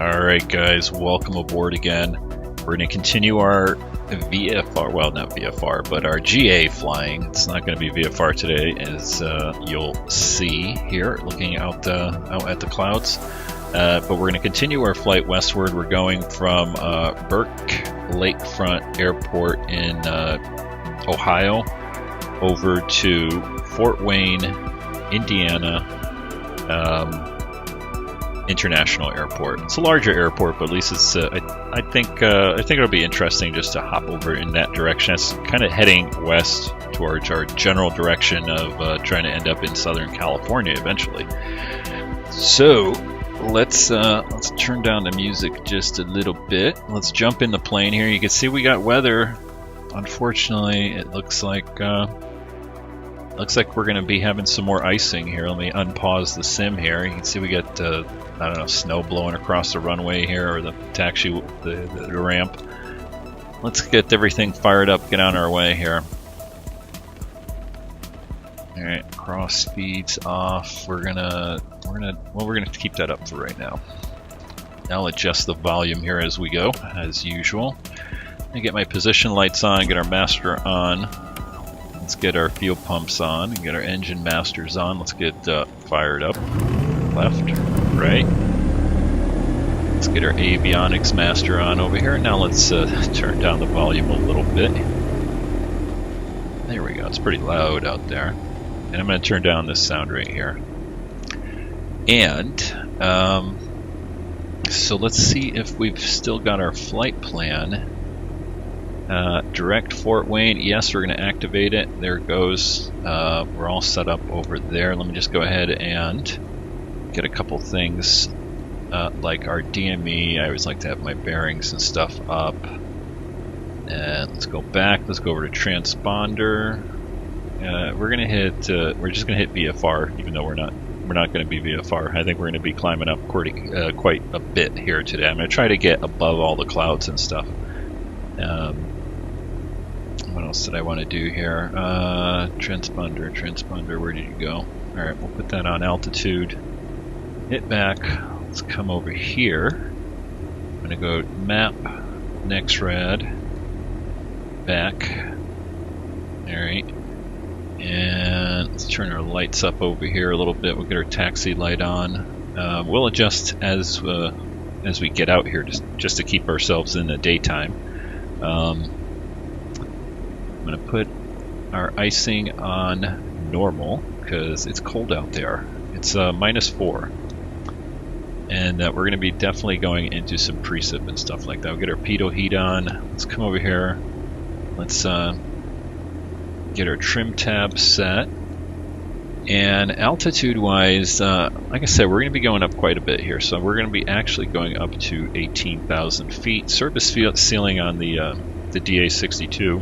Alright guys, welcome aboard again. We're going to continue our VFR, well not VFR, but our GA flying. It's not going to be VFR today, as you'll see here, looking out at the clouds. But we're going to continue our flight westward. We're going from Burke Lakefront Airport in Ohio over to Fort Wayne, Indiana International Airport. It's a larger airport, but at least it's. I think it'll be interesting just to hop over in that direction. It's kind of heading west towards our general direction of trying to end up in Southern California eventually. So let's turn down the music just a little bit. Let's jump in the plane here. You can see we got weather. Unfortunately, it looks like we're going to be having some more icing here. Let me unpause the sim here. You can see we got I don't know, snow blowing across the runway here, or the taxi, the ramp. Let's get everything fired up, get on our way here. All right, cross speeds off. We're gonna keep that up for right now. I'll adjust the volume here as we go, as usual. Let me get my position lights on, get our master on. Let's get our fuel pumps on and get our engine masters on. Let's get fired up. Left, right. Let's get our avionics master on over here. Now let's turn down the volume a little bit. There we go. It's pretty loud out there. And I'm going to turn down this sound right here. And so let's see if we've still got our flight plan. Direct Fort Wayne, yes, we're going to activate it. There it goes. We're all set up over there. Let me just go ahead and get a couple things like our DME. I always like to have my bearings and stuff up. And let's go back. Let's go over to transponder. We're just gonna hit VFR, even though we're not going to be VFR. I think we're going to be climbing up quite a bit here today. I'm going to try to get above all the clouds and stuff. What else did I want to do here? Transponder, where did you go? Alright, we'll put that on altitude. Hit back. Let's come over here. I'm going to go map, X-RAAS, back. Alright. And let's turn our lights up over here a little bit. We'll get our taxi light on. We'll adjust as we get out here, just to keep ourselves in the daytime. I'm going to put our icing on normal because it's cold out there. It's -4. And we're going to be definitely going into some precip and stuff like that. We'll get our pitot heat on. Let's come over here. Let's get our trim tab set. And altitude-wise, like I said, we're going to be going up quite a bit here. So we're going to be actually going up to 18,000 feet. Surface ceiling on the DA62,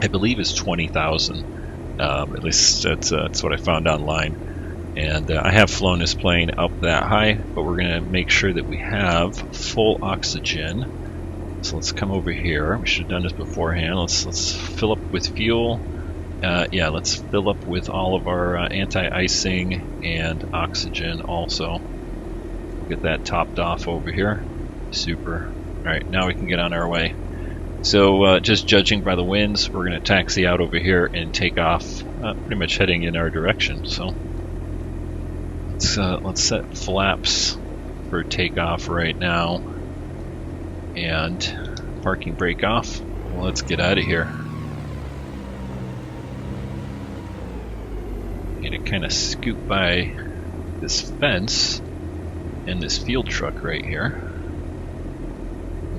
I believe, is 20,000. At least that's what I found online. And I have flown this plane up that high, but we're going to make sure that we have full oxygen. So let's come over here. We should have done this beforehand. Let's fill up with fuel. Yeah, let's fill up with all of our anti-icing and oxygen also. We'll get that topped off over here. Super. Alright, now we can get on our way. So just judging by the winds, we're going to taxi out over here and take off, pretty much heading in our direction. So let's set flaps for takeoff right now. And parking brake off. Well, let's get out of here. Need to kind of scoot by this fence and this field truck right here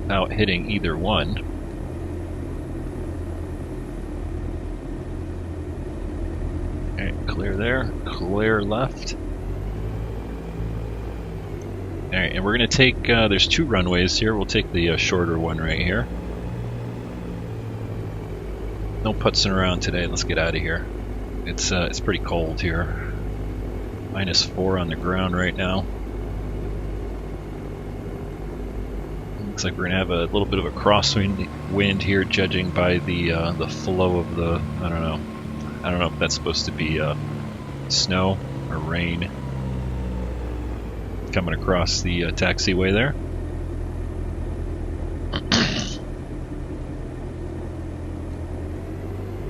without hitting either one. Alright, clear there, clear left. Alright, and we're going to take, there's 2 runways here. We'll take the shorter one right here. No putzing around today. Let's get out of here. It's pretty cold here. -4 on the ground right now. Looks like we're going to have a little bit of a crosswind here, judging by the flow of the, I don't know if that's supposed to be snow or rain. coming across the taxiway there.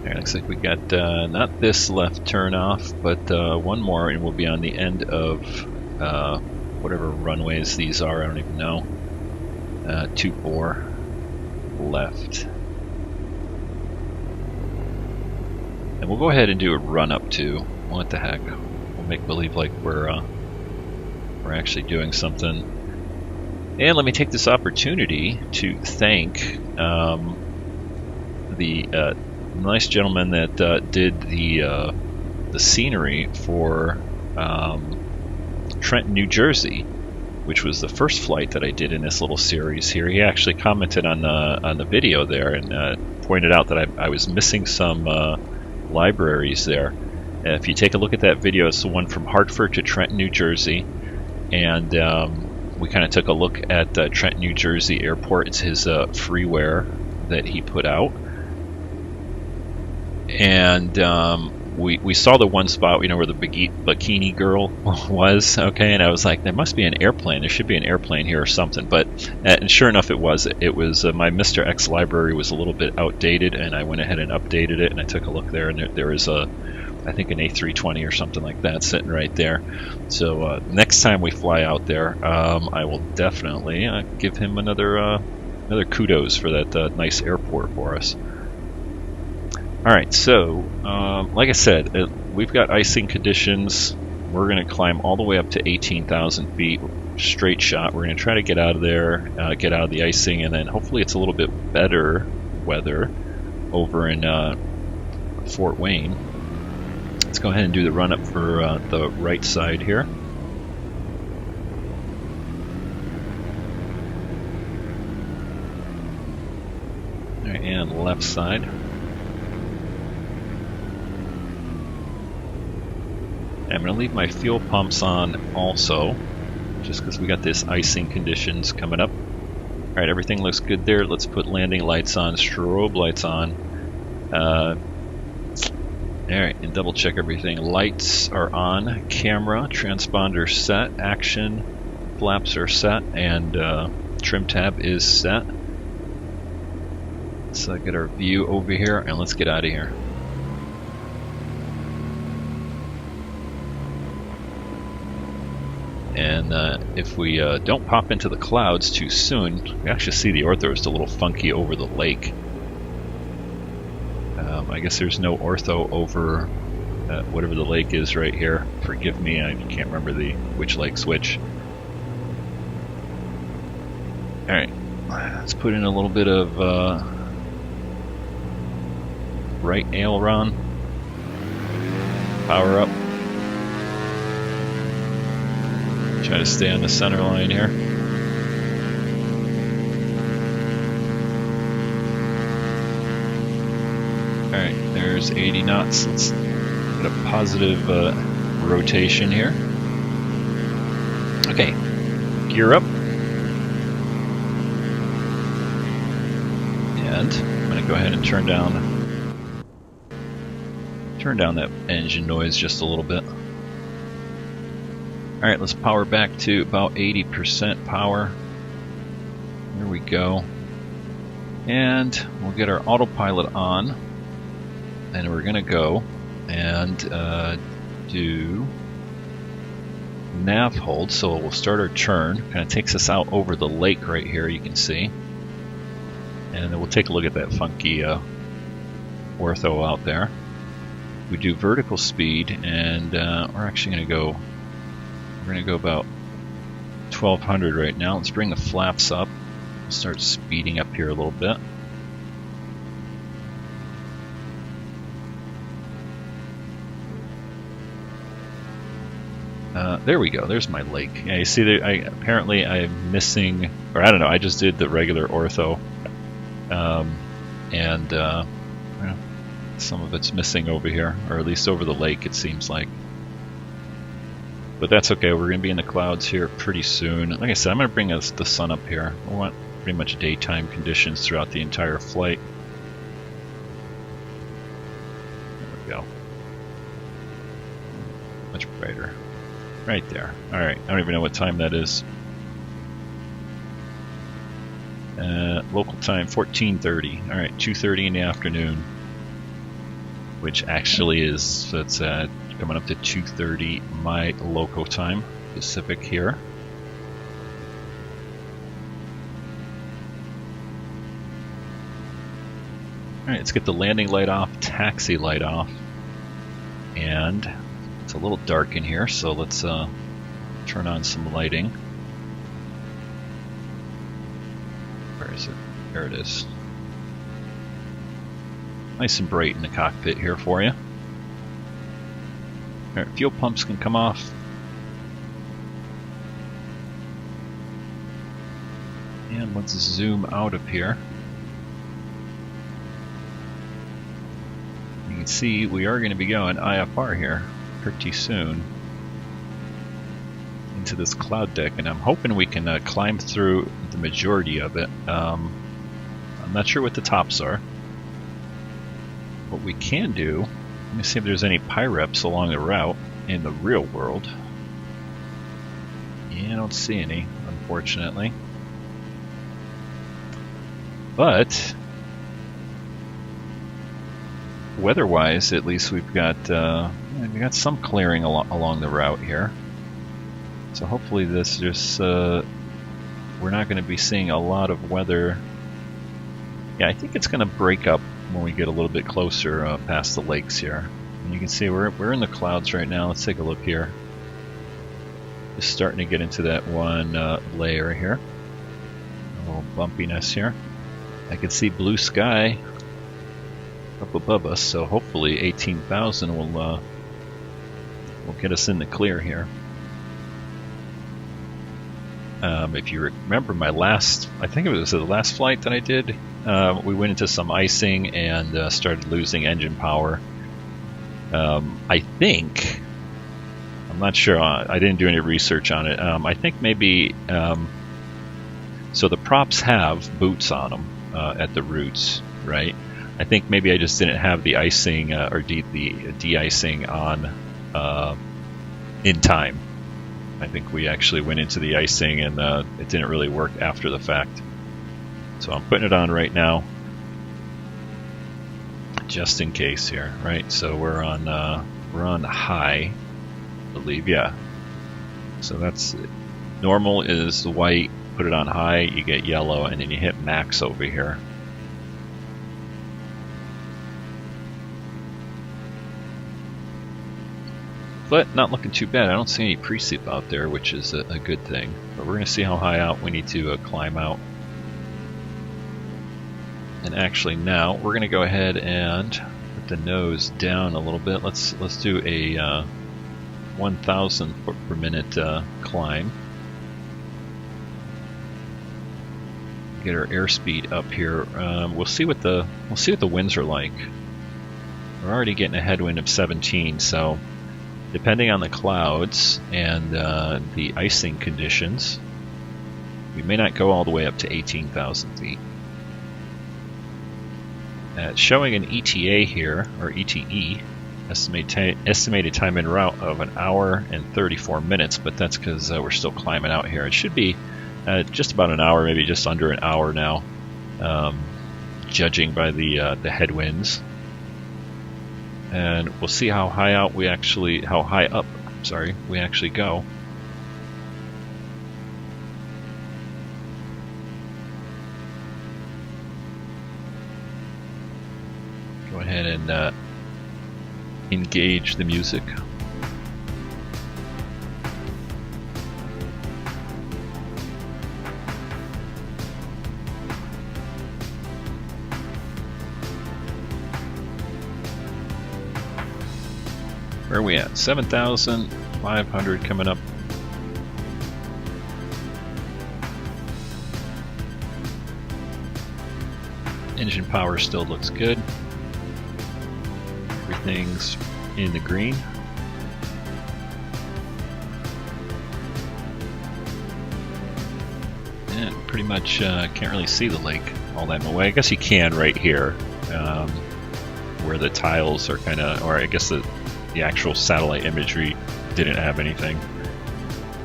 Alright, looks like we got not this left turn off, but one more, and we'll be on the end of whatever runways these are. I don't even know. 24 left. And we'll go ahead and do a run up to. What the heck? We'll make believe like we're actually doing something. And let me take this opportunity to thank the nice gentleman that did the scenery for Trenton, New Jersey, which was the first flight that I did in this little series here. He actually commented on the video there and pointed out that I was missing some libraries there. If you take a look at that video, it's the one from Hartford to Trenton, New Jersey, and we kind of took a look at Trenton, New Jersey Airport. It's his freeware that he put out, and we saw the one spot, you know, where the bikini girl was, okay, and I was like, there must be an airplane. There should be an airplane here or something. But and sure enough, it was. It was my Mr. X library was a little bit outdated, and I went ahead and updated it. And I took a look there, and there is I think an A320 or something like that sitting right there. So next time we fly out there, I will definitely give him another kudos for that nice airport for us. Alright, so like I said, we've got icing conditions. We're going to climb all the way up to 18,000 feet, straight shot. We're going to try to get out of there, get out of the icing, and then hopefully it's a little bit better weather over in Fort Wayne. Let's go ahead and do the run up for the right side here. Alright, and left side. I'm going to leave my fuel pumps on also, just because we got this icing conditions coming up. Alright, everything looks good there. Let's put landing lights on, strobe lights on. Alright, and double check everything. Lights are on, camera, transponder set, action, flaps are set, and trim tab is set. Let's get our view over here, and let's get out of here. And if we don't pop into the clouds too soon, we actually see the ortho is a little funky over the lake. I guess there's no ortho over whatever the lake is right here. Forgive me, I can't remember which lake's which. Alright, let's put in a little bit of right aileron. Power up. Try to stay on the center line here. Alright, there's 80 knots. Let's get a positive rotation here. Okay, gear up. And I'm going to go ahead and turn down that engine noise just a little bit. Alright, let's power back to about 80% power. There we go. And we'll get our autopilot on. And we're going to go and do nav hold. So we'll start our turn. Kind of takes us out over the lake right here, you can see. And then we'll take a look at that funky ortho out there. We do vertical speed, and we're actually going to go... We're going to go about 1200 right now. Let's bring the flaps up. Start speeding up here a little bit. There we go. There's my lake. Yeah, you see there, apparently I'm missing, or I don't know, I just did the regular ortho. And some of it's missing over here, or at least over the lake it seems like. But that's okay, we're going to be in the clouds here pretty soon. Like I said, I'm going to bring the sun up here. We want pretty much daytime conditions throughout the entire flight. There we go. Much brighter. Right there. Alright, I don't even know what time that is. Local time 14:30. Alright, 2:30 in the afternoon. Which actually is, so it's coming up to 2:30 my local time, Pacific here. Alright, let's get the landing light off, taxi light off, and it's a little dark in here, so let's turn on some lighting. Where is it? There it is. Nice and bright in the cockpit here for you. Alright, fuel pumps can come off. And let's zoom out of here. You can see we are going to be going IFR here pretty soon into this cloud deck, and I'm hoping we can climb through the majority of it. I'm not sure what the tops are. What we can do, let me see if there's any pyreps along the route in the real world. Yeah, I don't see any, unfortunately. But weather-wise, at least we've got some clearing along the route here. So hopefully this just we're not going to be seeing a lot of weather. Yeah, I think it's going to break up when we get a little bit closer past the lakes here. And you can see we're in the clouds right now. Let's take a look here. Just starting to get into that one layer here. A little bumpiness here. I can see blue sky up above us, so hopefully 18,000 will get us in the clear here. If you remember my last, I think it was the last flight that I did, we went into some icing and started losing engine power. I think, I'm not sure, I didn't do any research on it. I think maybe, so the props have boots on them at the roots, right? I think maybe I just didn't have the icing or the de-icing on in time. I think we actually went into the icing and it didn't really work after the fact. So I'm putting it on right now, just in case here, right? So we're on high, I believe, yeah. So that's normal is the white. Put it on high, you get yellow, and then you hit max over here. But not looking too bad. I don't see any precip out there, which is a good thing. But we're going to see how high out we need to climb out. And actually now we're going to go ahead and put the nose down a little bit. Let's do a 1,000 foot per minute climb. Get our airspeed up here. We'll see what the winds are like. We're already getting a headwind of 17, so depending on the clouds and the icing conditions, we may not go all the way up to 18,000 feet. Showing an ETA here, or ETE, estimated time en route of 1 hour and 34 minutes, but that's because we're still climbing out here. It should be just about an hour, maybe just under an hour now, judging by the headwinds. And we'll see how high up we actually go. Go ahead and engage the music. Where are we at? 7,500 coming up. Engine power still looks good. Everything's in the green. And pretty much can't really see the lake all that away. I guess you can right here, where the tiles are kind of, or I guess the actual satellite imagery didn't have anything.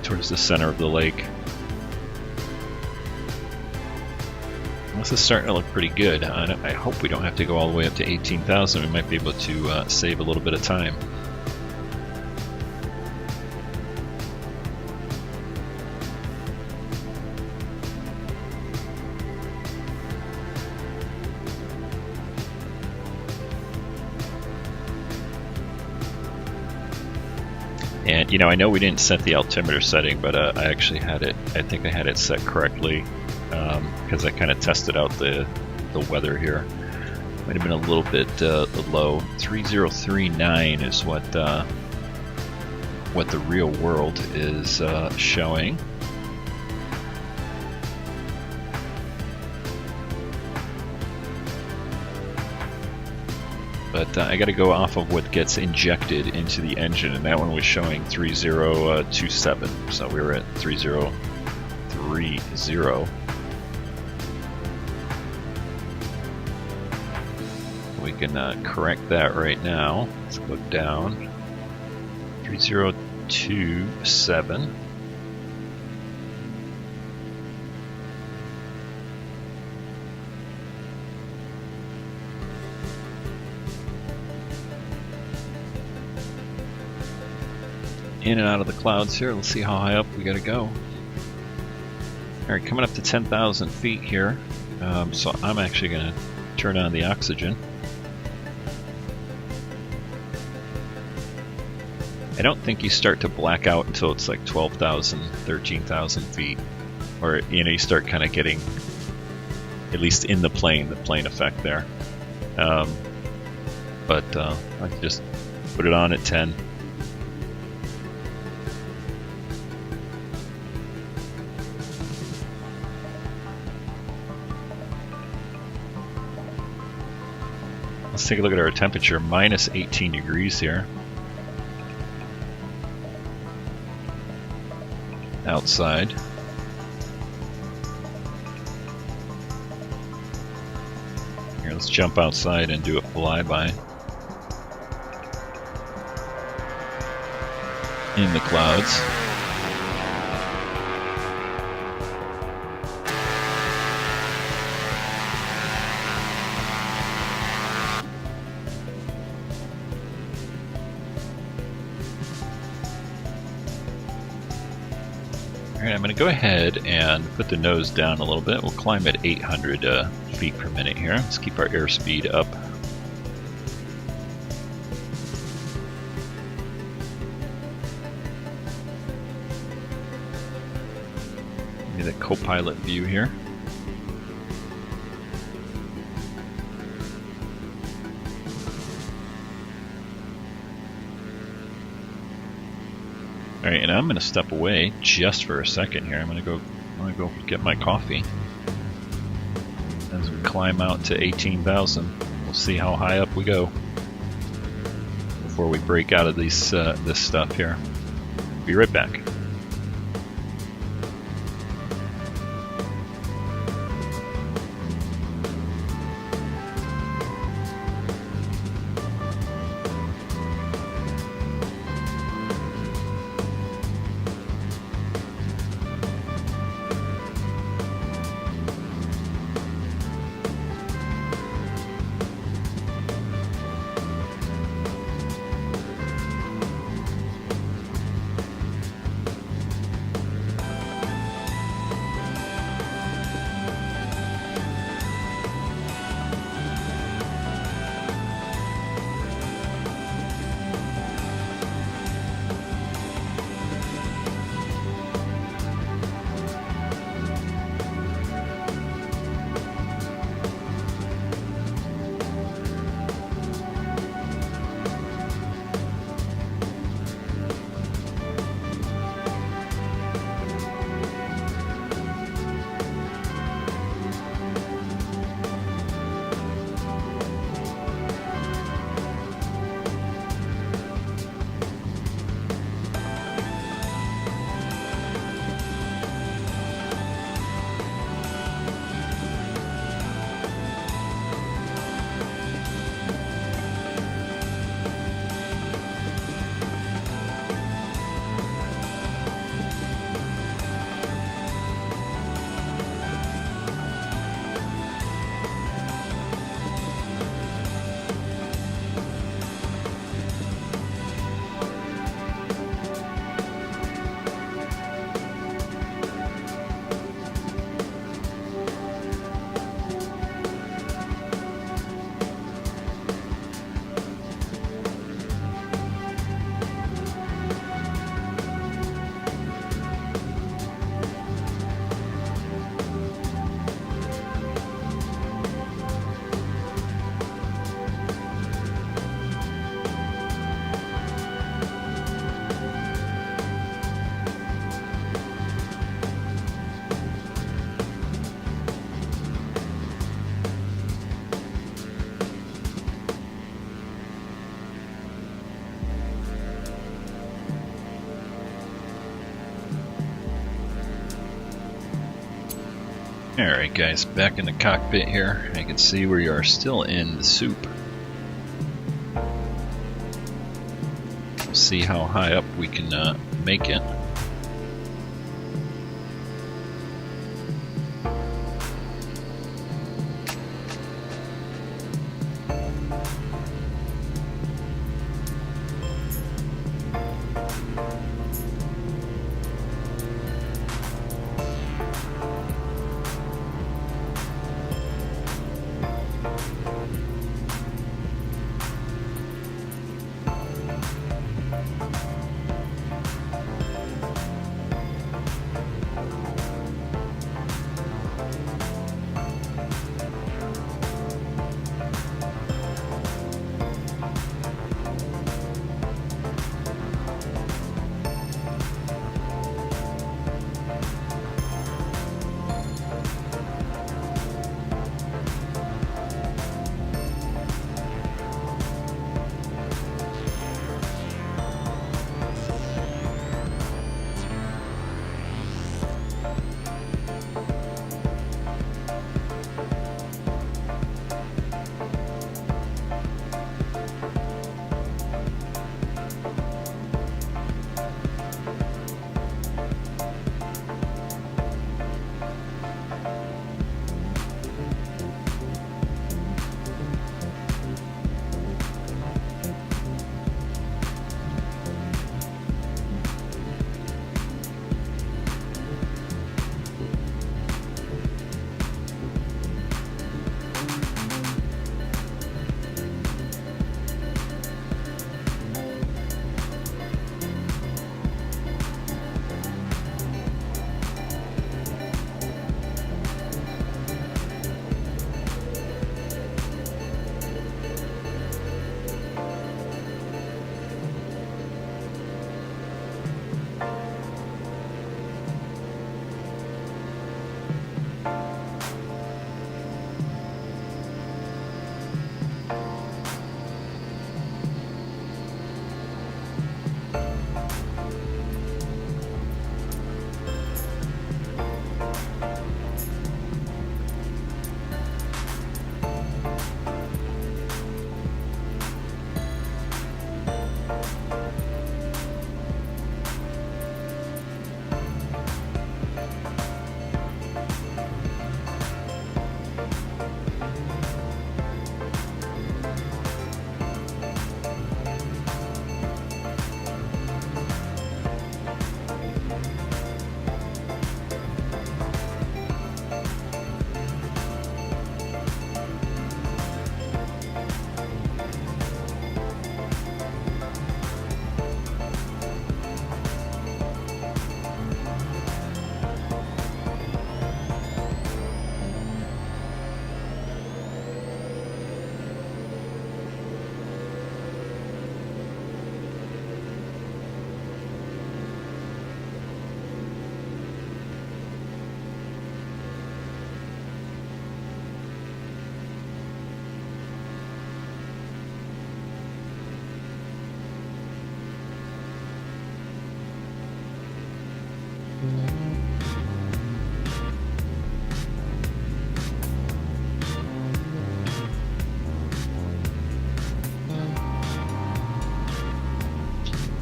towards the center of the lake. This is starting to look pretty good. I hope we don't have to go all the way up to 18,000. We might be able to save a little bit of time. And, you know, I know we didn't set the altimeter setting, but I actually had it, I think I had it set correctly, because I kind of tested out the weather here. Might have been a little bit low. 3039 is what the real world is showing. But I got to go off of what gets injected into the engine, and that one was showing 3027, so we were at 3030. We can correct that right now. Let's go down. 3027. In and out of the clouds here. Let's see how high up we gotta go. Alright, coming up to 10,000 feet here. So I'm actually gonna turn on the oxygen. I don't think you start to black out until it's like 12,000, 13,000 feet. Or, you know, you start kind of getting, at least in the plane effect there. But I can just put it on at 10. Let's take a look at our temperature, minus 18 degrees here. Outside. Here, let's jump outside and do a flyby. In the clouds. Alright, I'm going to go ahead and put the nose down a little bit. We'll climb at 800 feet per minute here. Let's keep our airspeed up. Give me the co-pilot view here. Alright, and I'm going to step away just for a second here. I'm going to go get my coffee. As we climb out to 18,000, we'll see how high up we go before we break out of this stuff here. Be right back. Alright guys, back in the cockpit here. I can see we are still in the soup. We'll see how high up we can make it.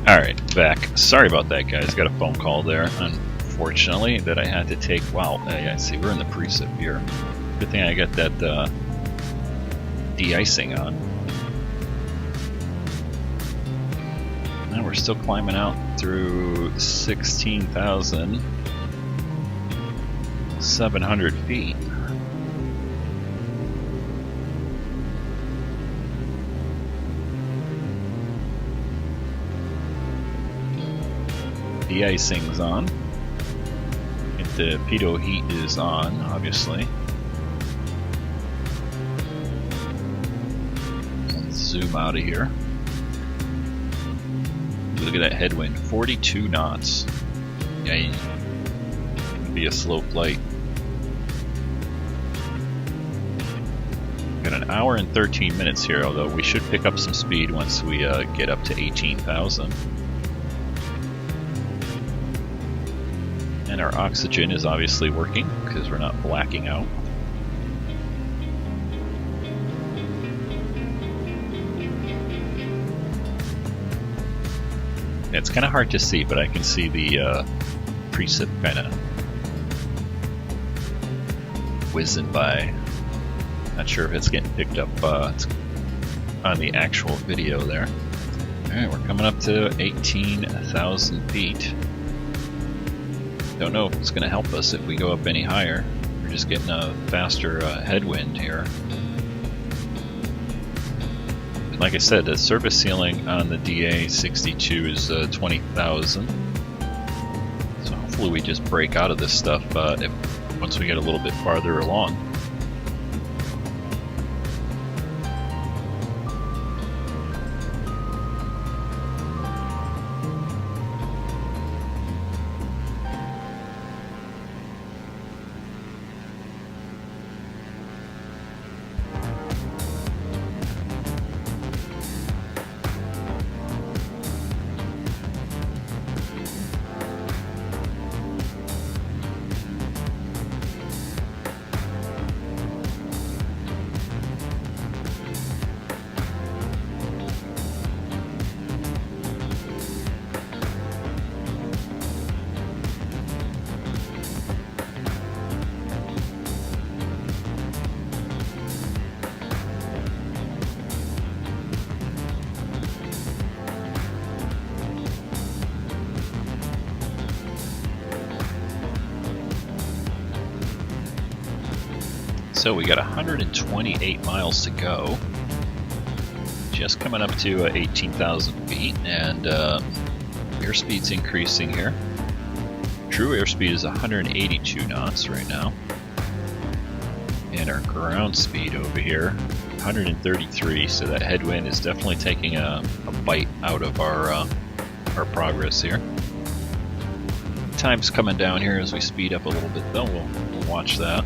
Alright, back. Sorry about that, guys. Got a phone call there, unfortunately, that I had to take. Wow, I see we're in the precip here. Good thing I got that de-icing on. And we're still climbing out through 16,700 feet. De-icing's on. And the pitot heat is on, obviously. Let's zoom out of here. Look at that headwind, 42 knots. Yeah, it'd be a slow flight. Got an hour and 13 minutes here, although we should pick up some speed once we get up to 18,000. And our oxygen is obviously working because we're not blacking out. Yeah, it's kind of hard to see, but I can see the precip kind of whizzing by. Not sure if it's getting picked up on the actual video there. Alright, we're coming up to 18,000 feet. Don't know if it's going to help us if we go up any higher. We're just getting a faster headwind here. Like I said, the service ceiling on the DA62 is 20,000. So hopefully we just break out of this stuff once we get a little bit farther along. So we got 128 miles to go. Just coming up to 18,000 feet, and airspeed's increasing here. True airspeed is 182 knots right now. And our ground speed over here, 133, so that headwind is definitely taking a bite out of our progress here. Time's coming down here as we speed up a little bit though, we'll watch that.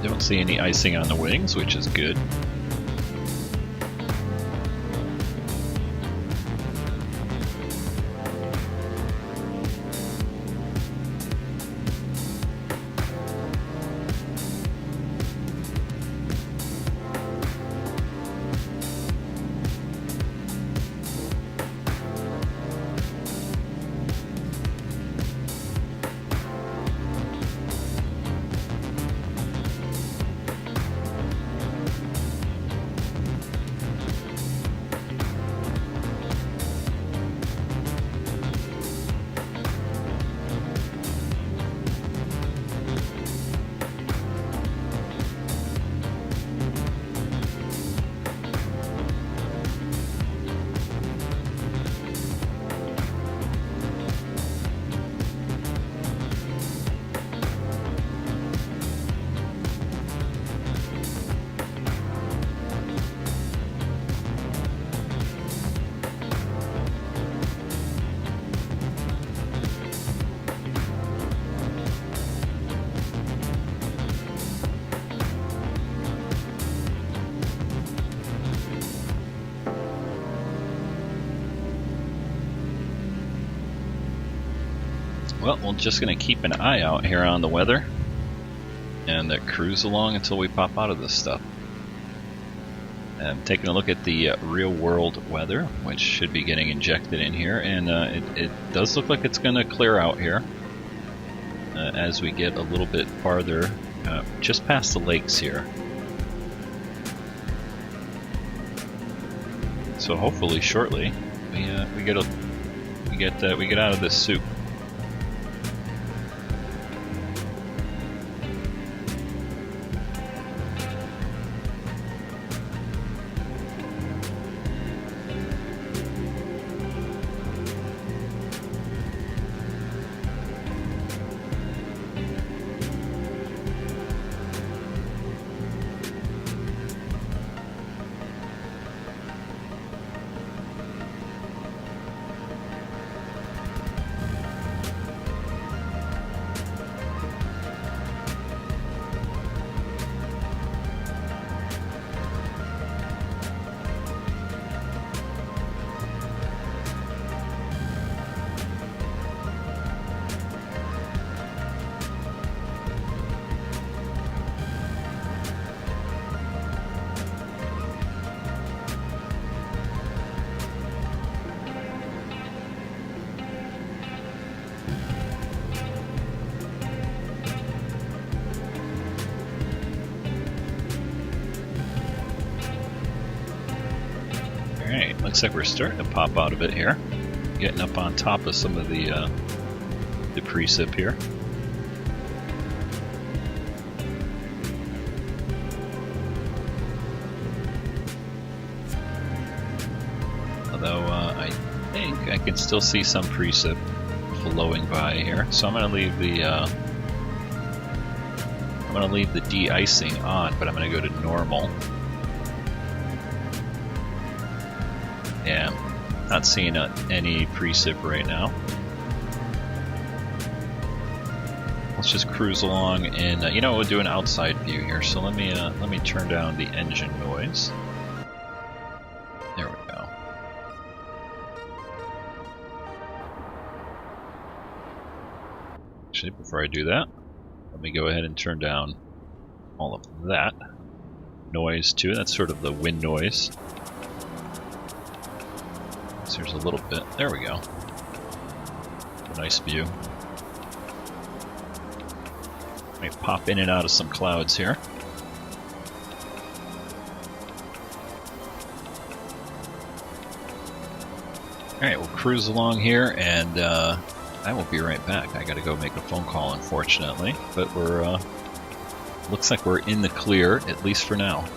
Don't see any icing on the wings, which is good. Well, we're just going to keep an eye out here on the weather and cruise along until we pop out of this stuff. I'm taking a look at the real world weather, which should be getting injected in here, and it does look like it's going to clear out here as we get a little bit farther just past the lakes here. So hopefully shortly we get out of this soup. looks like we're starting to pop out of it here. Getting up on top of some of the precip here. Although I think I can still see some precip flowing by here, so I'm going to leave the de-icing on, but I'm going to go to normal. Yeah, not seeing any precip right now. Let's just cruise along, and you know, we'll do an outside view here. So let me turn down the engine noise. There we go. Actually, before I do that, let me go ahead and turn down all of that noise too. That's sort of the wind noise. So there's a little bit. There we go. A nice view. Might pop in and out of some clouds here. Alright, we'll cruise along here, and I will be right back. I gotta go make a phone call, unfortunately, but we're looks like we're in the clear, at least for now.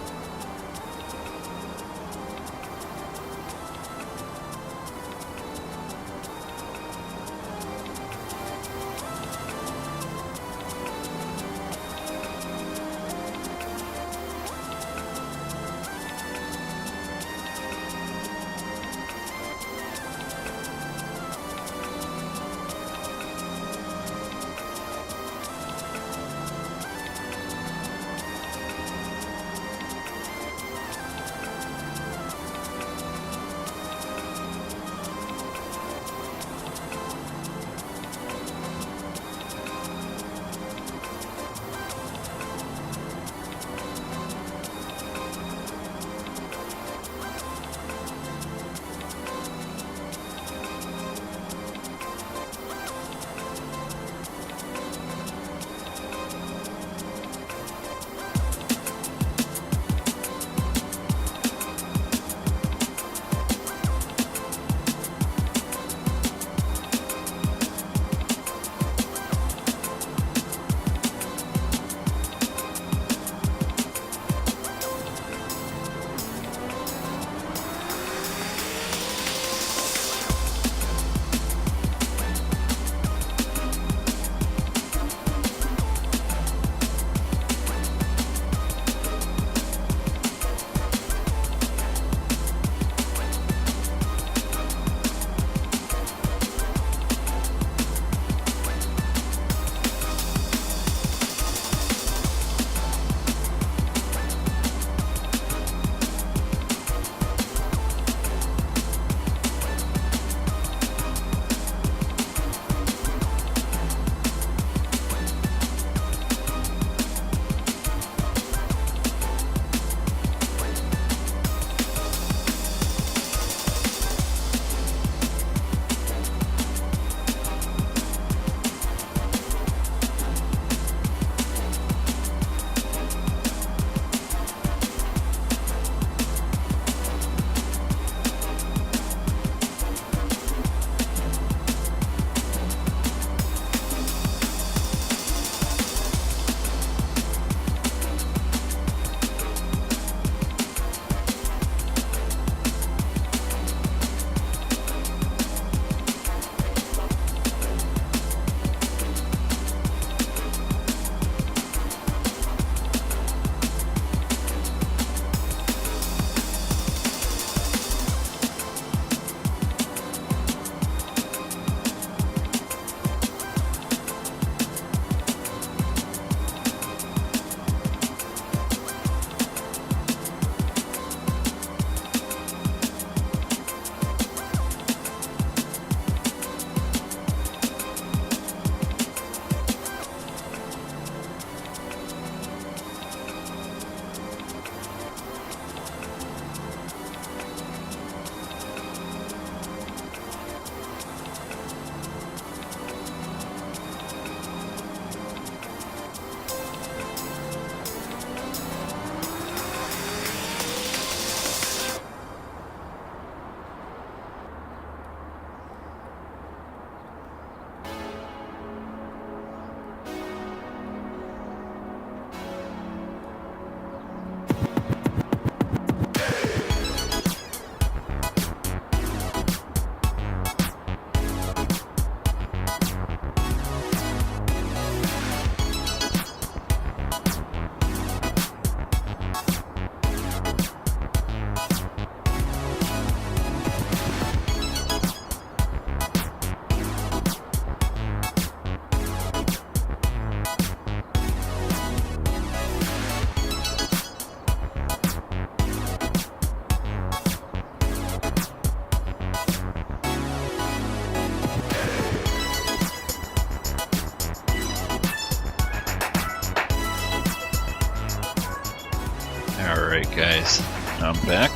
Alright guys, I'm back.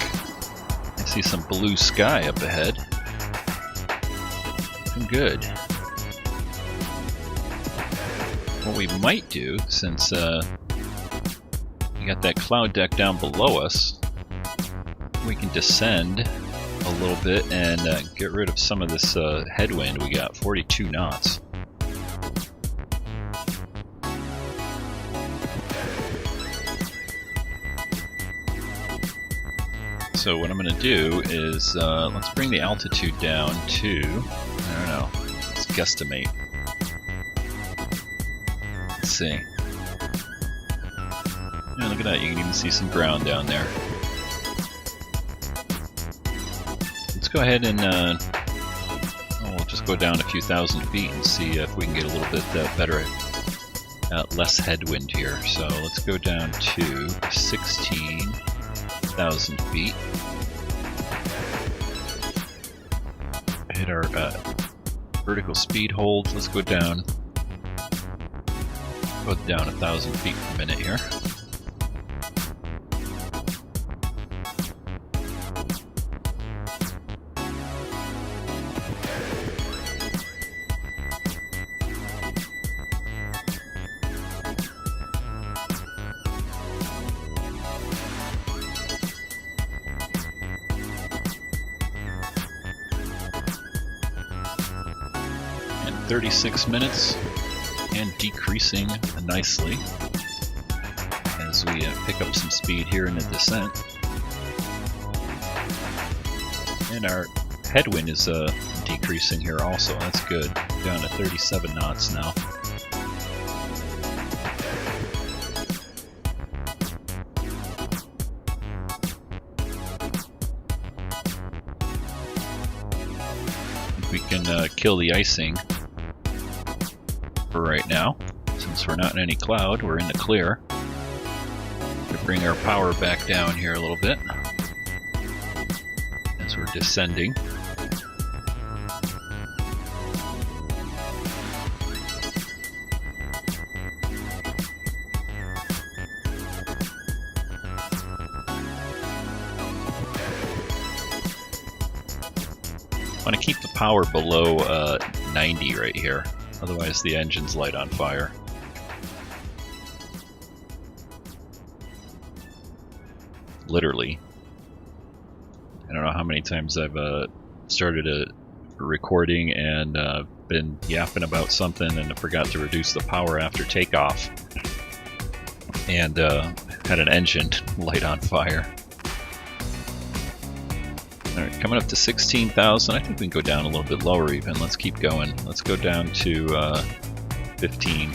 I see some blue sky up ahead. Looking good. What we might do, since we got that cloud deck down below us, we can descend a little bit and get rid of some of this headwind. We got 42 knots. So what I'm going to do is, let's bring the altitude down to, I don't know, let's guesstimate. Let's see. Yeah, look at that, you can even see some ground down there. Let's go ahead and, we'll just go down a few thousand feet and see if we can get a little bit better, less headwind here. So let's go down to 16,000 feet. Hit our vertical speed hold. Let's go down 1,000 feet per minute here. And 36 minutes, and decreasing nicely as we pick up some speed here in the descent. And our headwind is decreasing here also. That's good. Down to 37 knots now. We can kill the icing for right now. Since we're not in any cloud, we're in the clear. To bring our power back down here a little bit as we're descending. I want to keep the power below 90 right here, otherwise the engine's light on fire. Literally. I don't know how many times I've started a recording and been yapping about something and I forgot to reduce the power after takeoff and had an engine light on fire. Alright, coming up to 16,000. I think we can go down a little bit lower even. Let's keep going. Let's go down to 15.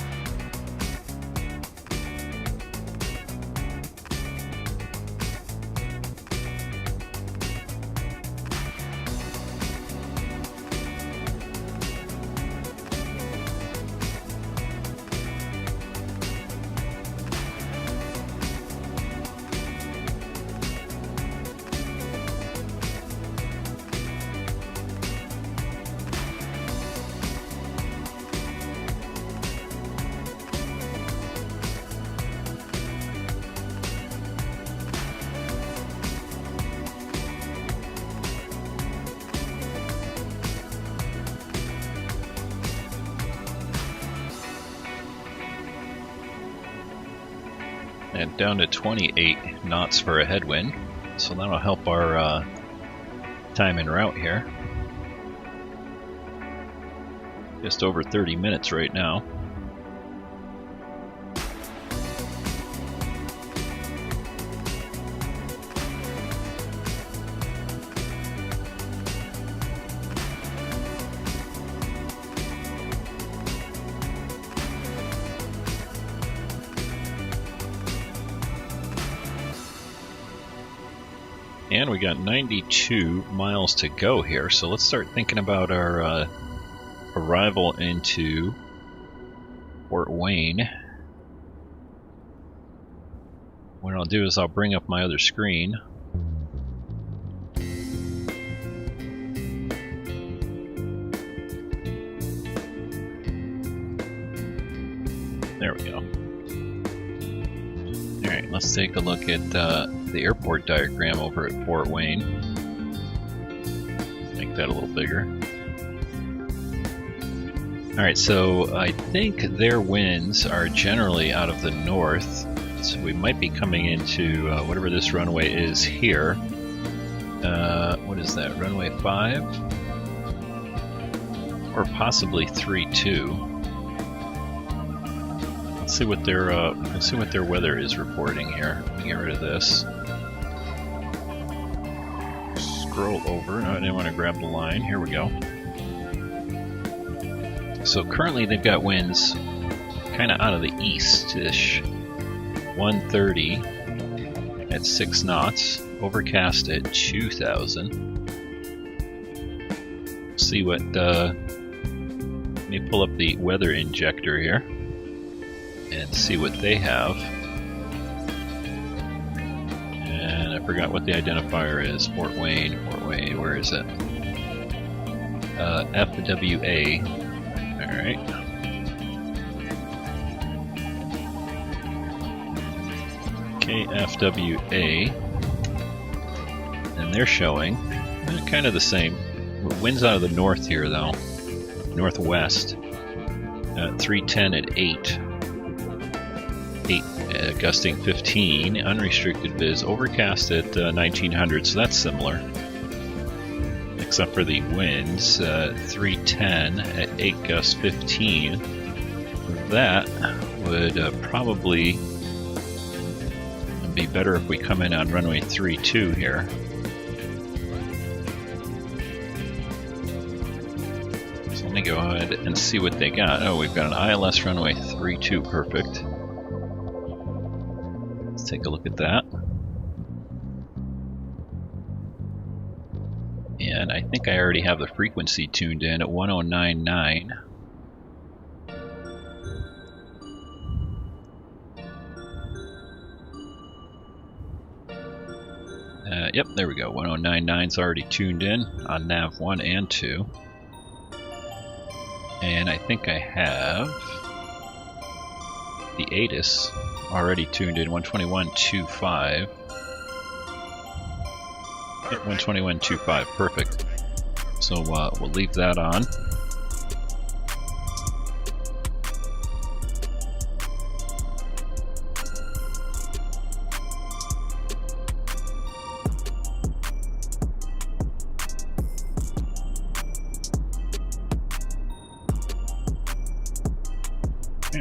And down to 28 knots for a headwind, so that'll help our time en route here. Just over 30 minutes right now. And we got 92 miles to go here, so let's start thinking about our arrival into Fort Wayne. What I'll do is I'll bring up my other screen. There we go. Alright, let's take a look at the the airport diagram over at Fort Wayne. Make that a little bigger. Alright, so I think their winds are generally out of the north, so we might be coming into whatever this runway is here. What is that, runway 5? Or possibly 3-2. Let's see what their weather is reporting here. Let me get rid of this. Scroll over. No, I didn't want to grab the line. Here we go. So currently they've got winds kind of out of the east-ish. 130 at 6 knots. Overcast at 2,000. See what. Let me pull up the weather injector here and see what they have. And I forgot what the identifier is. Fort Wayne, where is it? FWA. Alright. KFWA. And they're showing kind of the same. Winds out of the north here though. Northwest. 310 at 8. 8 gusting 15. Unrestricted viz. Overcast at 1900, so that's similar. Except for the winds. 310 at 8 gusts 15. That would probably be better if we come in on runway 32 here. So let me go ahead and see what they got. Oh, we've got an ILS runway 32, perfect. Let's take a look at that. And I think I already have the frequency tuned in at 1099. Yep, there we go. 1099's already tuned in on nav 1 and 2. And I think I have the ATIS already tuned in, 121.25. Yep, 121.25, perfect. So we'll leave that on.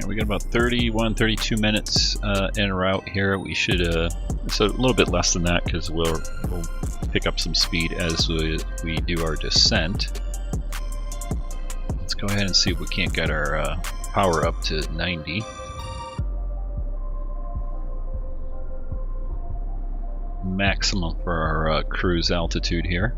We got about 32 minutes en route here. We should, so a little bit less than that because we'll pick up some speed as we do our descent. Let's go ahead and see if we can't get our power up to 90. Maximum for our cruise altitude here.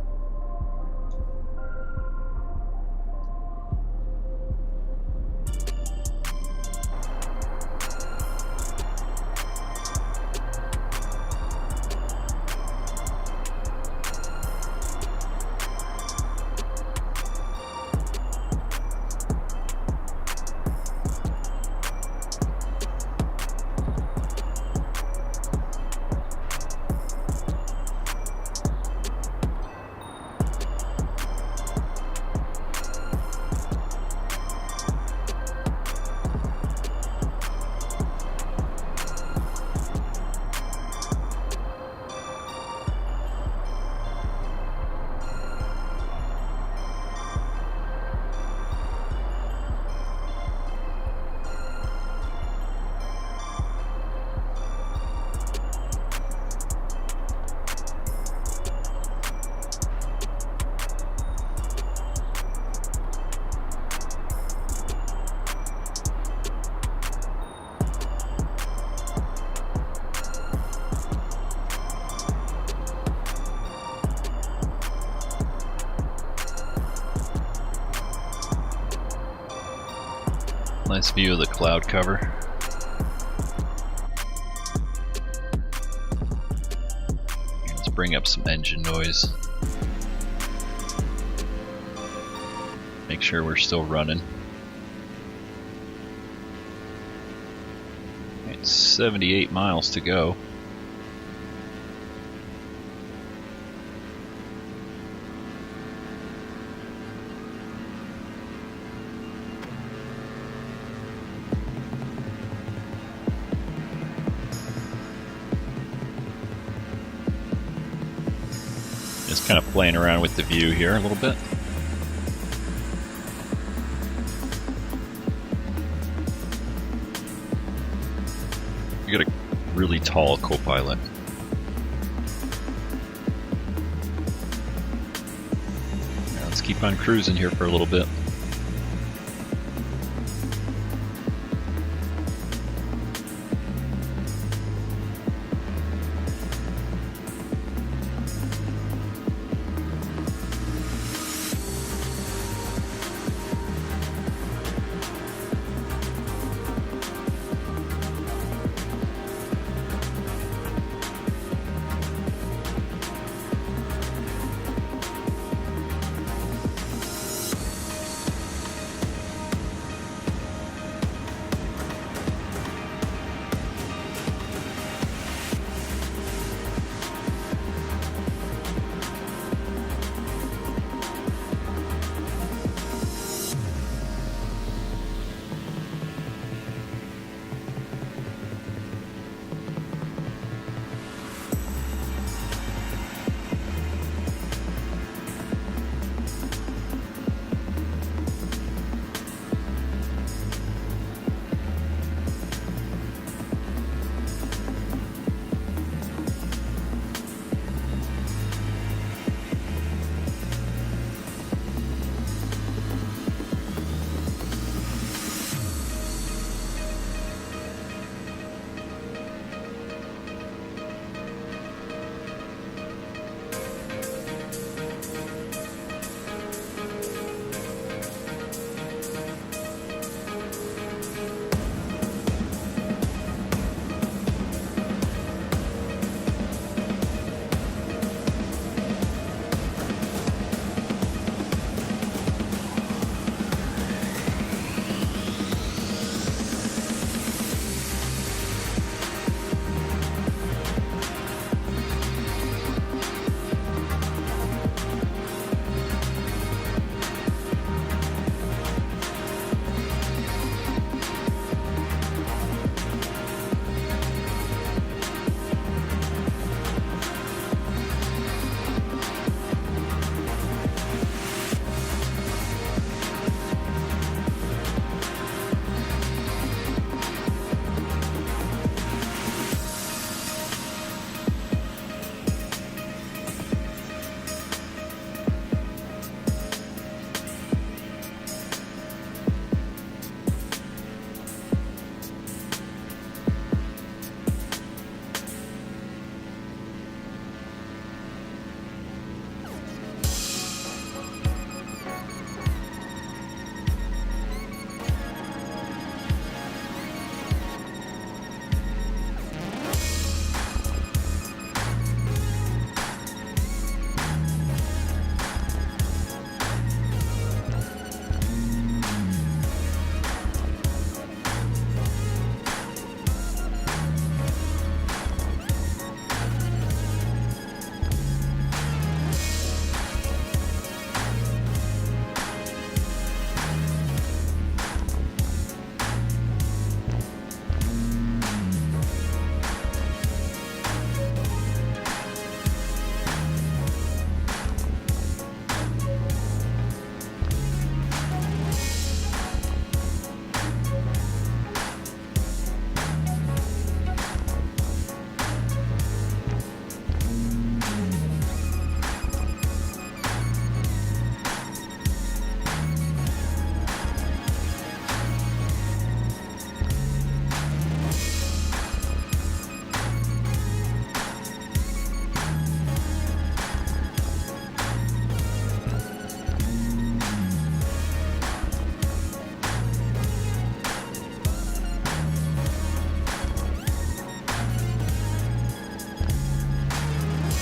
Nice view of the cloud cover. Let's bring up some engine noise. Make sure we're still running. It's 78 miles to go. Kind of playing around with the view here a little bit. You got a really tall co-pilot. Yeah, let's keep on cruising here for a little bit.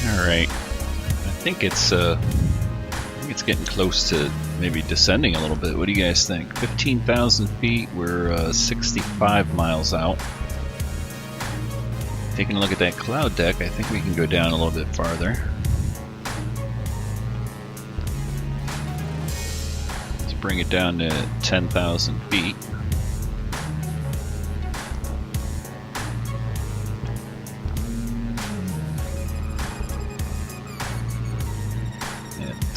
Alright, I think it's getting close to maybe descending a little bit. What do you guys think? 15,000 feet, we're 65 miles out. Taking a look at that cloud deck, I think we can go down a little bit farther. Let's bring it down to 10,000 feet.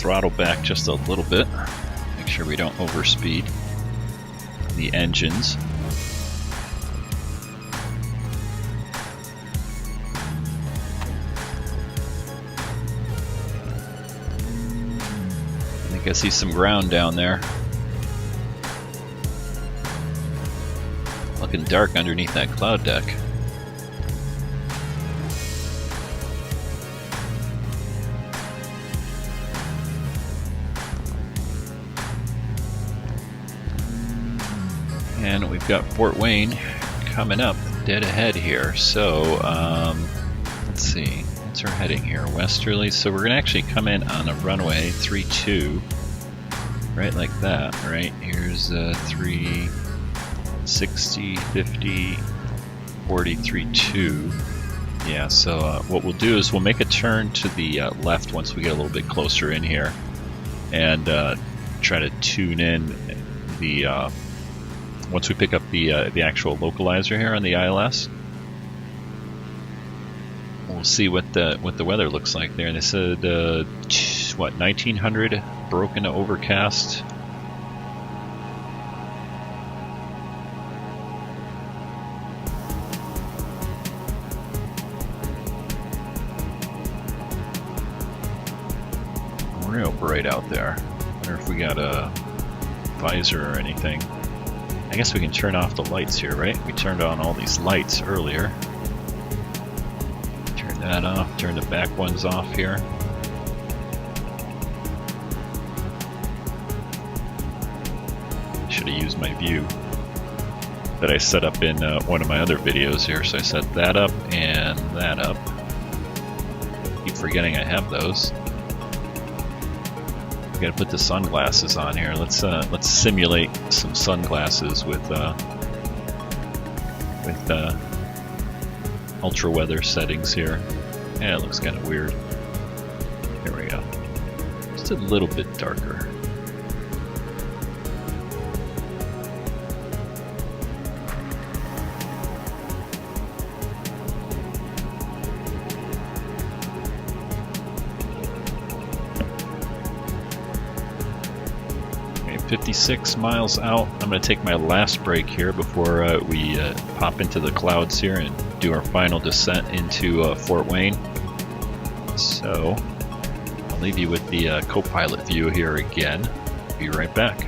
throttle back just a little bit. Make sure we don't overspeed the engines. I think I see some ground down there. Looking dark underneath that cloud deck. And we've got Fort Wayne coming up dead ahead here. So let's see, what's our heading here? Westerly. So we're gonna actually come in on a runway 32, right like that. Right here's 360, 50, 40, 32. Yeah. So what we'll do is we'll make a turn to the left once we get a little bit closer in here, and try to tune in the. Once we pick up the actual localizer here on the ILS, we'll see what the weather looks like there. And they said what, 1900 broken to overcast. Real bright out there. I wonder if we got a visor or anything. I guess we can turn off the lights here, right? We turned on all these lights earlier. Turn that off, turn the back ones off here. Should have used my view that I set up in one of my other videos here. So I set that up and that up. Keep forgetting I have those. Gotta put the sunglasses on here. Let's simulate some sunglasses with ultra weather settings here. Yeah, it looks kind of weird. Here we go. Just a little bit darker. Okay, 56 miles out. I'm going to take my last break here before we pop into the clouds here and do our final descent into Fort Wayne. So I'll leave you with the co-pilot view here again. Be right back.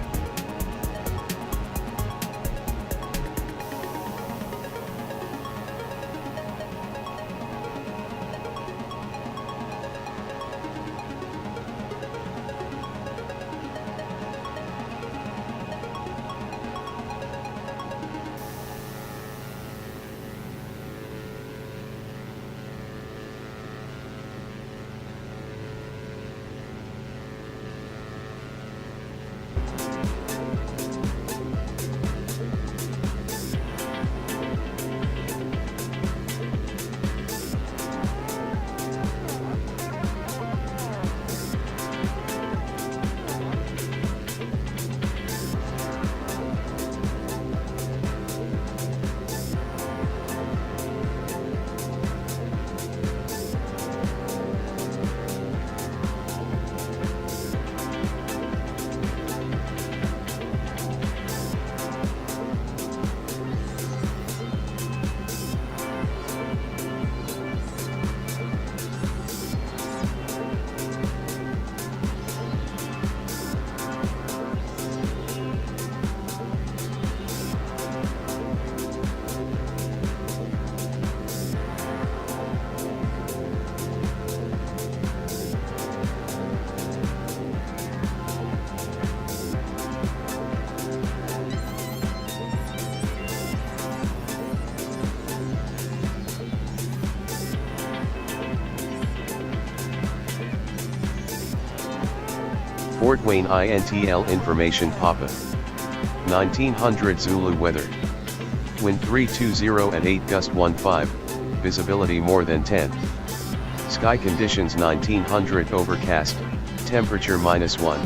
Fort Wayne INTL information Papa. 1900 Zulu weather. Wind 320 at 8 gust 15, visibility more than 10. Sky conditions 1900 overcast, temperature -1,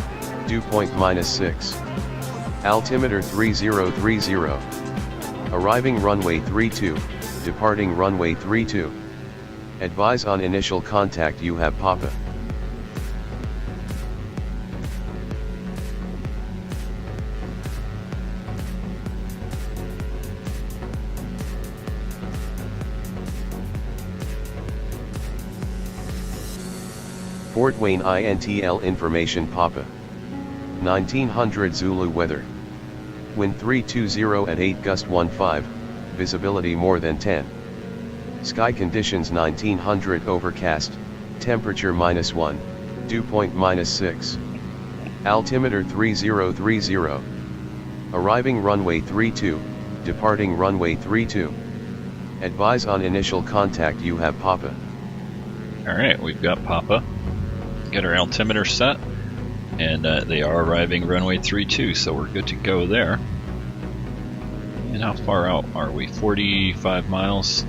dew point -6. Altimeter 3030. Arriving runway 32, departing runway 32. Advise on initial contact you have Papa. Fort Wayne INTL information Papa. 1900 Zulu weather. Wind 320 at 8 gust 15, visibility more than 10. Sky conditions 1900 overcast, temperature -1, dew point -6. Altimeter 3030. Arriving runway 32, departing runway 32. Advise on initial contact you have Papa. Alright, we've got Papa. Get our altimeter set, and they are arriving runway 32, so we're good to go there. And how far out are we? 45 miles?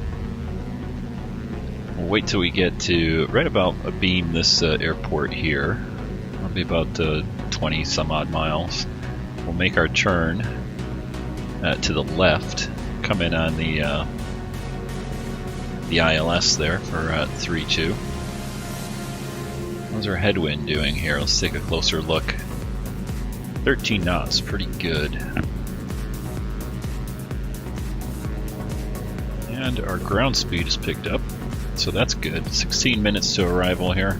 We'll wait till we get to right about abeam this airport here. It'll be about 20 some odd miles. We'll make our turn to the left, come in on the ILS there for 32. How's our headwind doing here? Let's take a closer look. 13 knots, pretty good. And our ground speed is picked up, so that's good. 16 minutes to arrival here.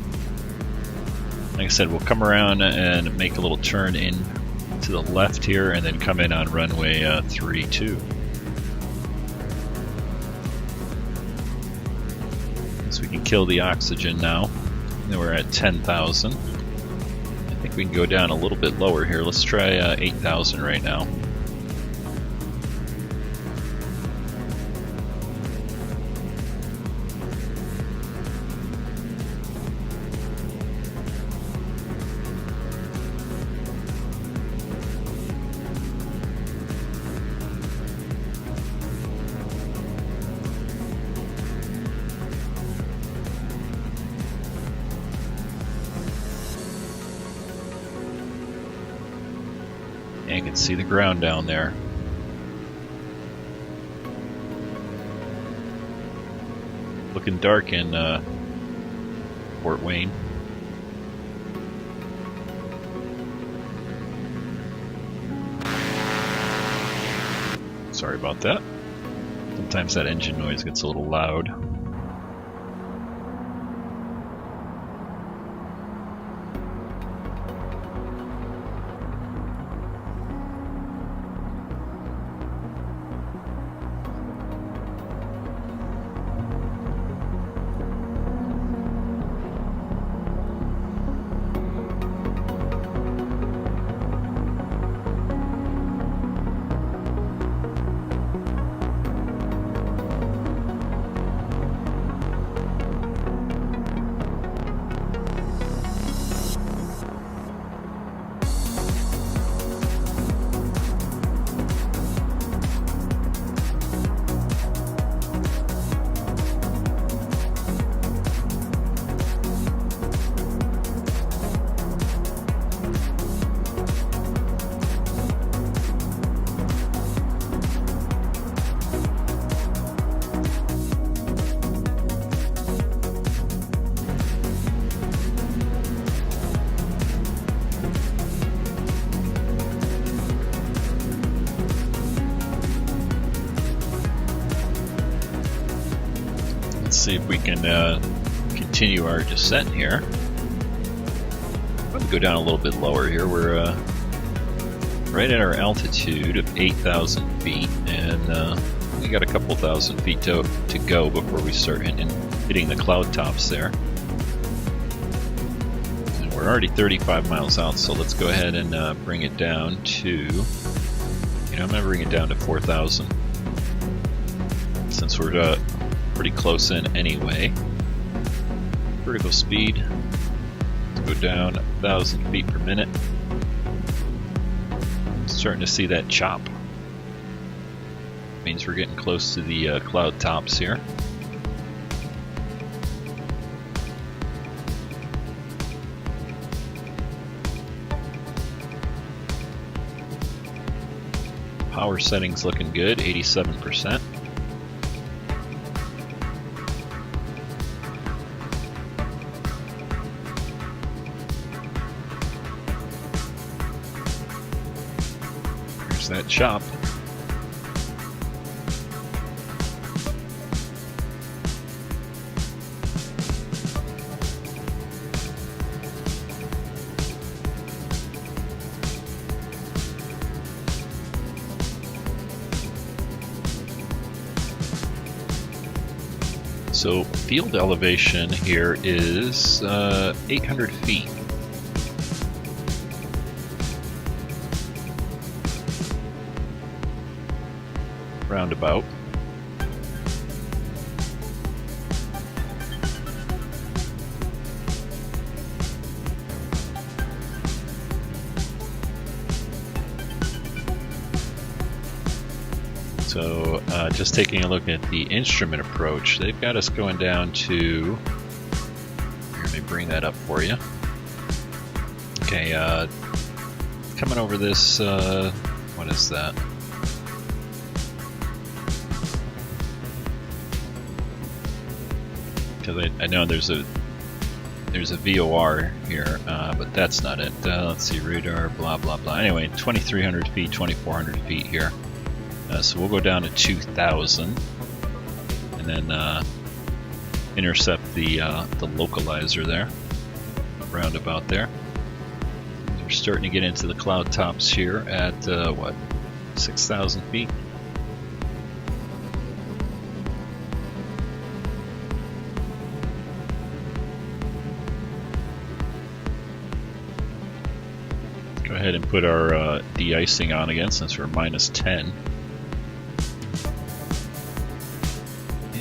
Like I said, we'll come around and make a little turn in to the left here, and then come in on runway 32. So we can kill the oxygen now. And we're at 10,000. I think we can go down a little bit lower here. Let's try 8,000 right now. And you can see the ground down there. Looking dark in Fort Wayne. Sorry about that. Sometimes that engine noise gets a little loud. See if we can continue our descent here. Probably go down a little bit lower here. We're right at our altitude of 8,000 feet, and we got a couple thousand feet to go before we start hitting the cloud tops there. And we're already 35 miles out, so let's go ahead and bring it down to, I'm going to bring it down to 4,000. Since we're pretty close in anyway. Vertical speed, let's go down 1,000 feet per minute. Starting to see that chop. Means we're getting close to the cloud tops here. Power settings looking good, 87%. That chop. So field elevation here is 800 feet. Roundabout. So just taking a look at the instrument approach, they've got us going down to, let me bring that up for you. Okay, coming over this, what is that? Because I know there's a VOR here, but that's not it. Let's see, radar, blah, blah, blah. Anyway, 2,300 feet, 2,400 feet here. So we'll go down to 2,000 and then intercept the localizer there, roundabout there. We're starting to get into the cloud tops here at what, 6,000 feet. Go ahead and put our de-icing on again since we're minus 10.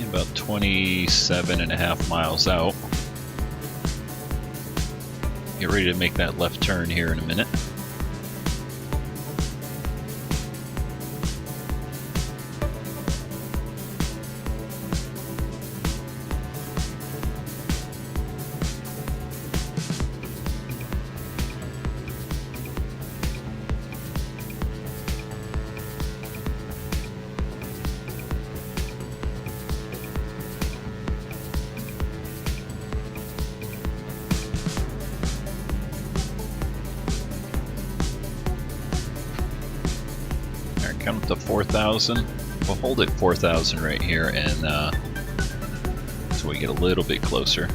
About 27.5 miles out. Get ready to make that left turn here in a minute. Come up to 4,000. We'll hold it 4,000 right here, and so we get a little bit closer.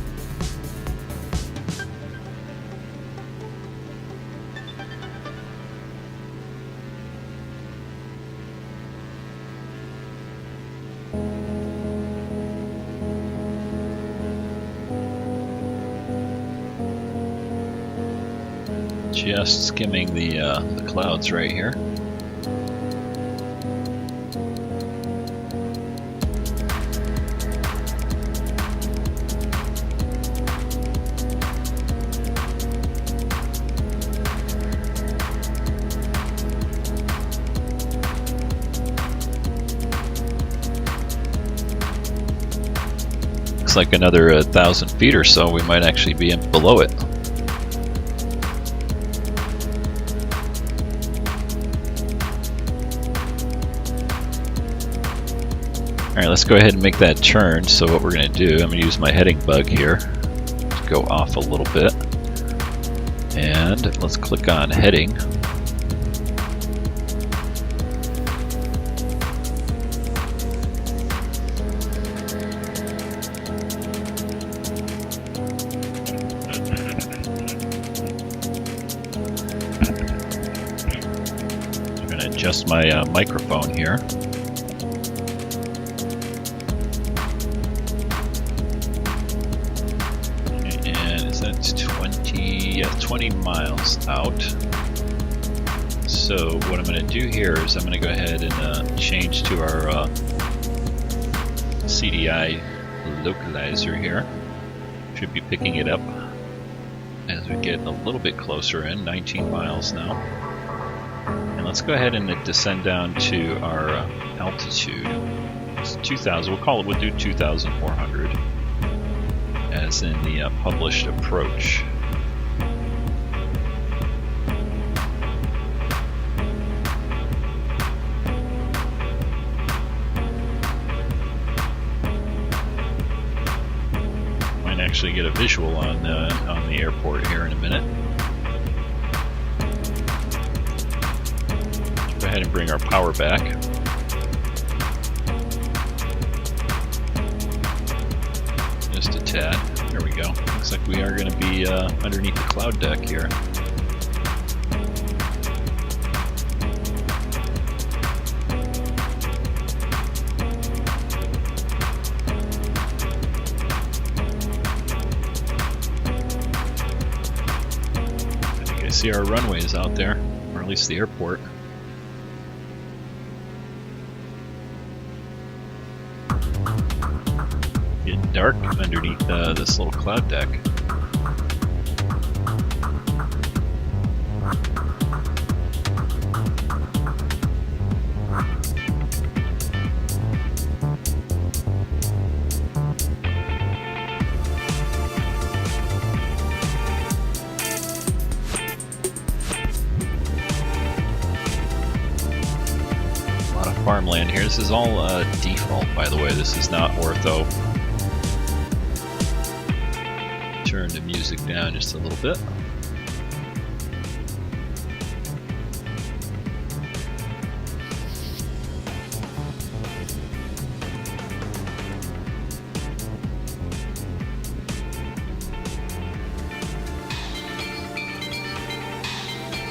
Just skimming the clouds right here. Looks like another 1,000 feet or so, we might actually be in below it. Alright, let's go ahead and make that turn. So what we're going to do, I'm going to use my heading bug here to go off a little bit. And let's click on heading. Adjust my microphone here. And is that 20? Yeah, 20 miles out. So what I'm going to do here is I'm going to go ahead and change to our CDI localizer here. Should be picking it up as we get a little bit closer in, 19 miles now. And let's go ahead and descend down to our altitude. It's 2,000. We'll do 2,400 as in the published approach. Might actually get a visual on the airport here in a minute. Go ahead and bring our power back. Just a tad. There we go. Looks like we are going to be underneath the cloud deck here. see our runways out there, or at least the airport. Getting dark underneath this little cloud deck. Farmland here. This is all default, by the way. This is not ortho. Turn the music down just a little bit.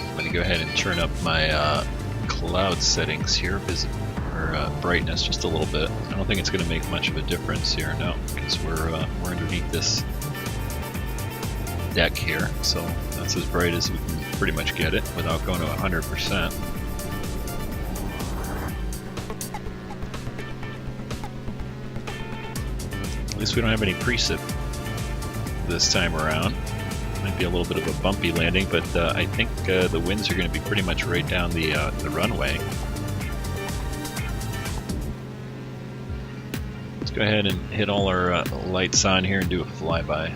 I'm going to go ahead and turn up my cloud settings here, brightness just a little bit. I don't think it's going to make much of a difference here, no, because we're underneath this deck here, so that's as bright as we can pretty much get it without going to 100%. At least we don't have any precip this time around. Might be a little bit of a bumpy landing, but I think the winds are going to be pretty much right down the runway. Let's go ahead and hit all our lights on here and do a flyby.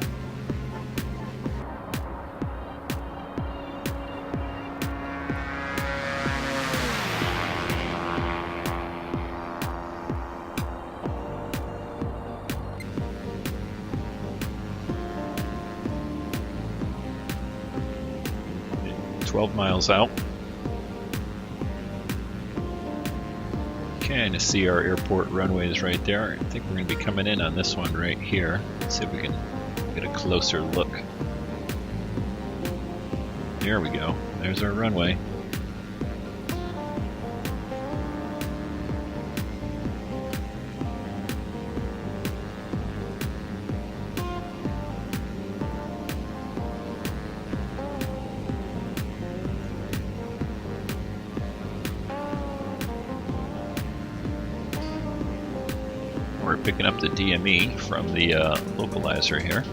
Miles out. Kind of see our airport runways right there. I think we're going to be coming in on this one right here. Let's see if we can get a closer look. There we go. There's our runway. Picking up the DME from the localizer here.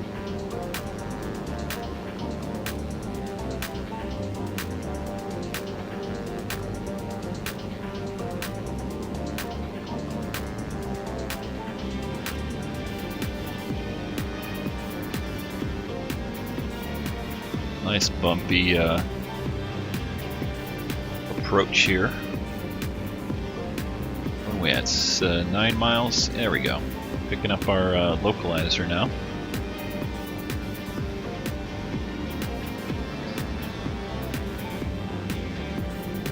Nice bumpy approach here. We at 9 miles. There we go. Picking up our localizer now.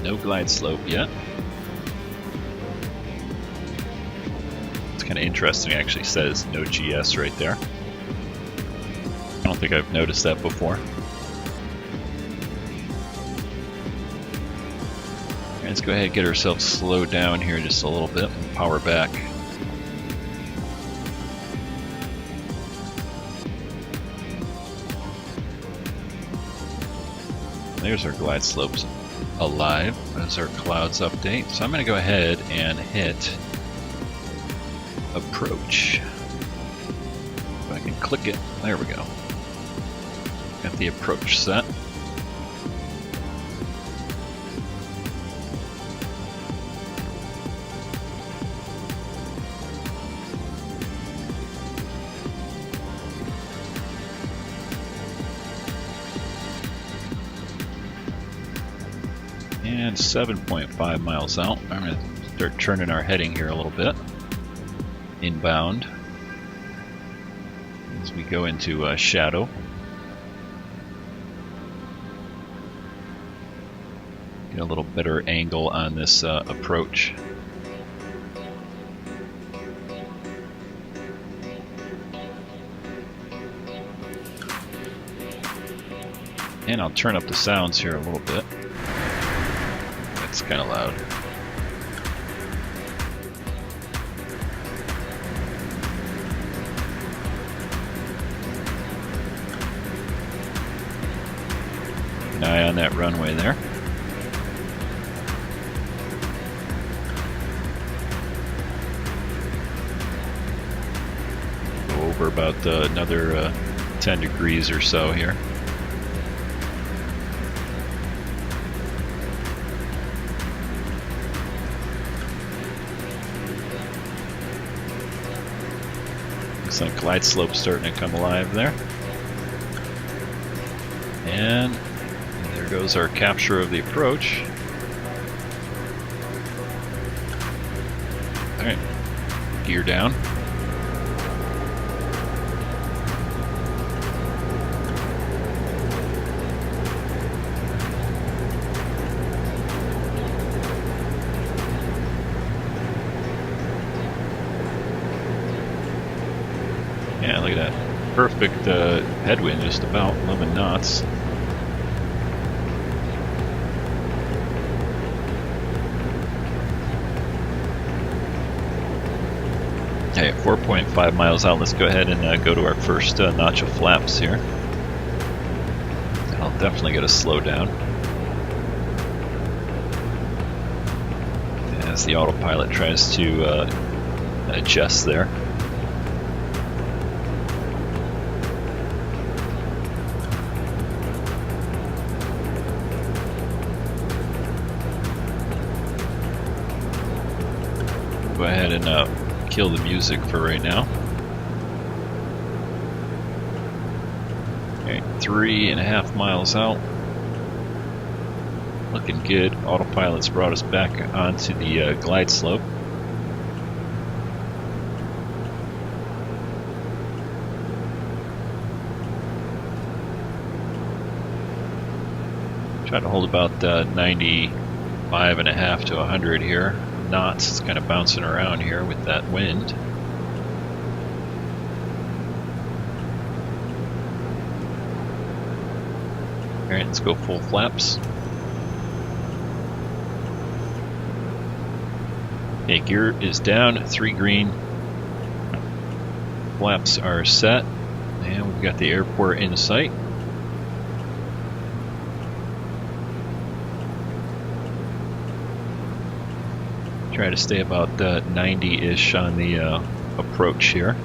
No glide slope yet. It's kind of interesting. It actually says no GS right there. I don't think I've noticed that before. Let's go ahead and get ourselves slowed down here just a little bit and power back. There's our glide slopes alive. There's our clouds update. So I'm going to go ahead and hit approach. If I can click it. There we go. Got the approach set. And 7.5 miles out. I'm going to start turning our heading here a little bit. Inbound. As we go into shadow. Get a little better angle on this approach. And I'll turn up the sounds here a little bit. It's kind of loud. Keep an eye on that runway there. Go over about another 10 degrees or so here. Looks like glide slope starting to come alive there. And there goes our capture of the approach. Alright, gear down. Yeah, look at that. Perfect headwind, just about 11 knots. Okay, 4.5 miles out. Let's go ahead and go to our first notch of flaps here. I'll definitely get a slow down as the autopilot tries to adjust there. Go ahead and kill the music for right now. Okay, 3.5 miles out. Looking good. Autopilot's brought us back onto the glide slope. Try to hold about 95.5 to 100 here. Knots. It's kind of bouncing around here with that wind. Alright, let's go full flaps. Okay, gear is down, 3 green. Flaps are set, and we've got the airport in sight. Try to stay about 90-ish on the approach here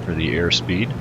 for the airspeed.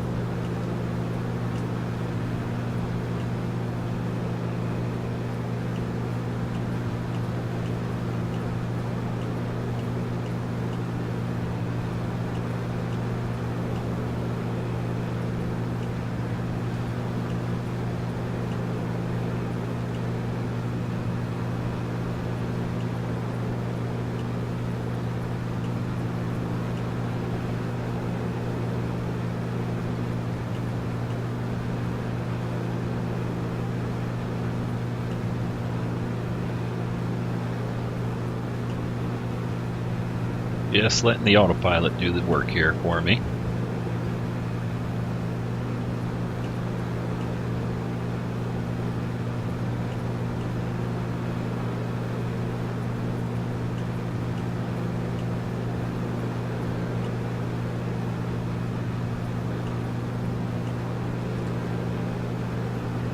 Just letting the autopilot do the work here for me.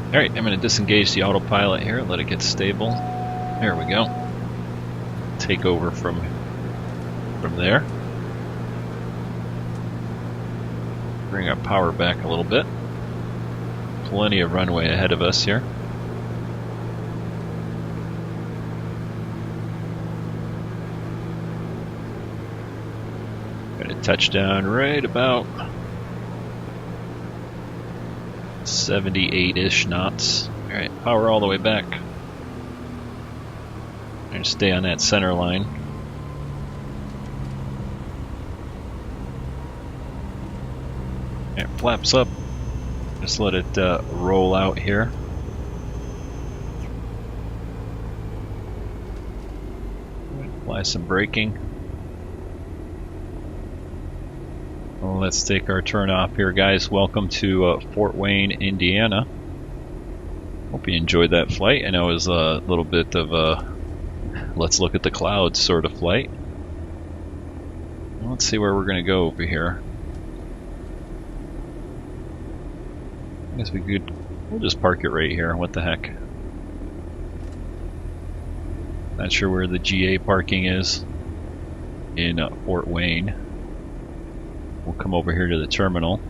Alright, I'm going to disengage the autopilot here, let it get stable. There we go. Take over from there. Bring our power back a little bit. Plenty of runway ahead of us here. Gonna touch down right about 78-ish knots. Alright, power all the way back. And stay on that center line. Flaps up. Just let it roll out here. Apply some braking. Well, let's take our turn off here, guys. Welcome to Fort Wayne, Indiana. Hope you enjoyed that flight. I know it was a little bit of a let's look at the clouds sort of flight. Let's see where we're going to go over here. I guess we could We'll just park it right here. What the heck? Not sure where the GA parking is in Fort Wayne. We'll come over here to the terminal.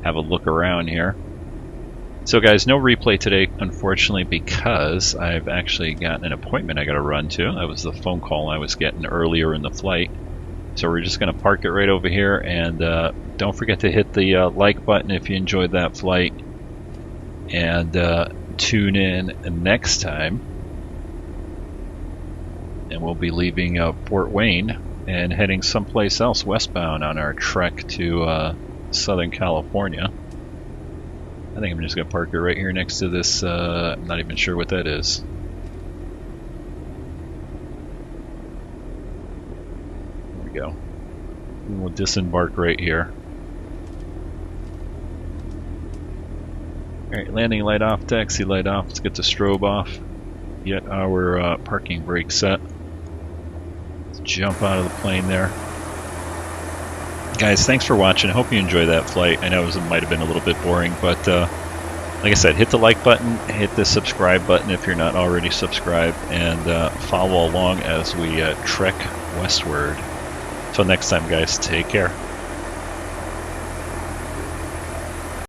Have a look around here. So guys, no replay today, unfortunately, because I've actually gotten an appointment I got to run to. That was the phone call I was getting earlier in the flight. So we're just going to park it right over here, and don't forget to hit the like button if you enjoyed that flight. And tune in next time. And we'll be leaving Fort Wayne and heading someplace else westbound on our trek to Southern California. I think I'm just going to park it right here next to this, I'm not even sure what that is. There we go. And we'll disembark right here. Alright, landing light off, taxi light off. Let's get the strobe off. Get our parking brake set. Let's jump out of the plane there. Guys, thanks for watching. I hope you enjoyed that flight. I know it might have been a little bit boring, but like I said, hit the like button, hit the subscribe button if you're not already subscribed, and follow along as we trek westward. Until next time, guys, take care.